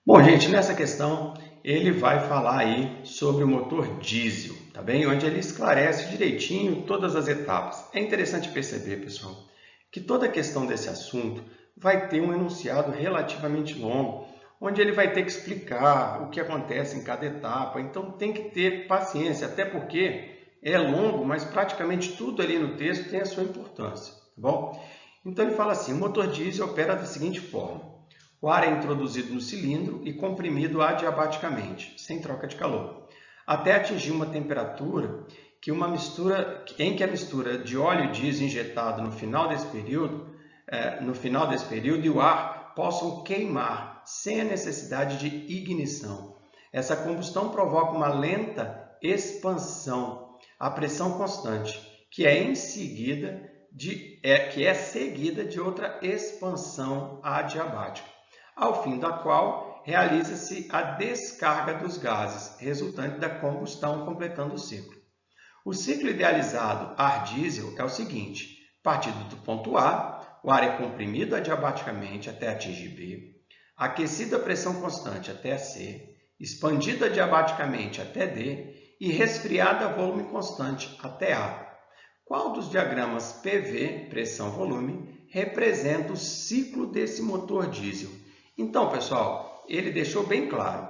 Bom, gente, nessa questão ele vai falar aí sobre o motor diesel, tá bem? Onde ele esclarece direitinho todas as etapas. É interessante perceber, pessoal, que toda a questão desse assunto vai ter um enunciado relativamente longo, onde ele vai ter que explicar o que acontece em cada etapa. Então tem que ter paciência, até porque é longo, mas praticamente tudo ali no texto tem a sua importância, tá bom? Então ele fala assim: o motor diesel opera da seguinte forma. O ar é introduzido no cilindro e comprimido adiabaticamente, sem troca de calor, até atingir uma temperatura em que a mistura de óleo diesel injetado no final desse período e o ar possam queimar sem a necessidade de ignição. Essa combustão provoca uma lenta expansão à pressão constante, que é seguida de outra expansão adiabática, ao fim da qual realiza-se a descarga dos gases, resultante da combustão, completando o ciclo. O ciclo idealizado ar-diesel é o seguinte: partindo do ponto A, o ar é comprimido adiabaticamente até atingir B, aquecido a pressão constante até C, expandido adiabaticamente até D e resfriado a volume constante até A. Qual dos diagramas PV, pressão-volume, representa o ciclo desse motor diesel? Então, pessoal, ele deixou bem claro.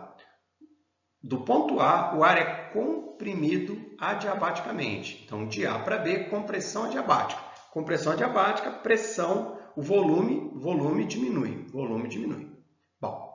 Do ponto A, o ar é comprimido adiabaticamente. Então, de A para B, compressão adiabática. Compressão adiabática, pressão, o volume diminui. Bom,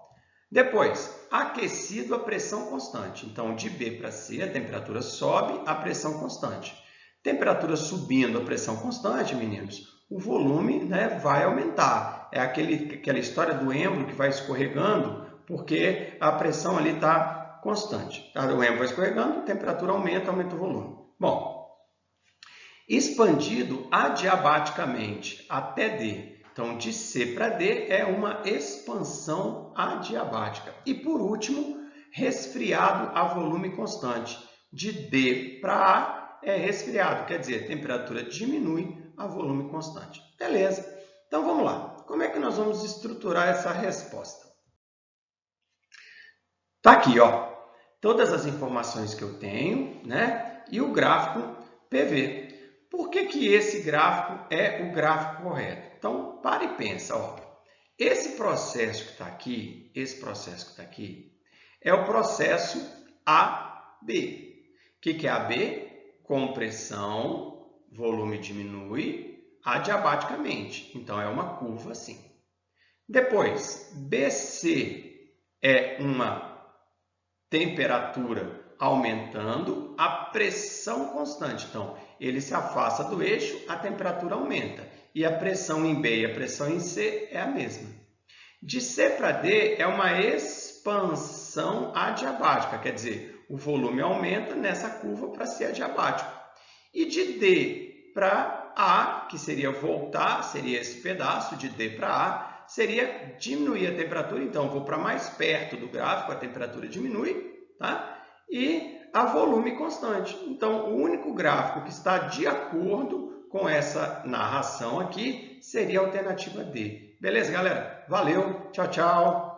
depois, aquecido a pressão constante. Então, de B para C, a temperatura sobe, a pressão constante. Temperatura subindo, a pressão constante, meninos, o volume, vai aumentar. É aquela história do êmbolo que vai escorregando, porque a pressão ali está constante. O êmbolo vai escorregando, a temperatura aumenta o volume. Bom, expandido adiabaticamente até D. Então, de C para D é uma expansão adiabática. E, por último, resfriado a volume constante. De D para A é resfriado, quer dizer, a temperatura diminui a volume constante. Beleza? Então, vamos lá. Como é que nós vamos estruturar essa resposta? Tá aqui, ó, todas as informações que eu tenho, e o gráfico PV. Por que esse gráfico é o gráfico correto? Então, para e pensa, ó. Esse processo que está aqui, é o processo AB. O que é AB? Compressão, volume diminui adiabaticamente. Então, é uma curva assim. Depois, BC é uma temperatura aumentando, a pressão constante. Então, ele se afasta do eixo, a temperatura aumenta. E a pressão em B e a pressão em C é a mesma. De C para D é uma expansão adiabática, quer dizer, o volume aumenta nessa curva para ser adiabático. E de D para A, que seria voltar, seria esse pedaço de D para A, seria diminuir a temperatura. Então, eu vou para mais perto do gráfico, a temperatura diminui, tá? E a volume constante. Então, o único gráfico que está de acordo com essa narração aqui seria a alternativa D. Beleza, galera? Valeu, tchau, tchau!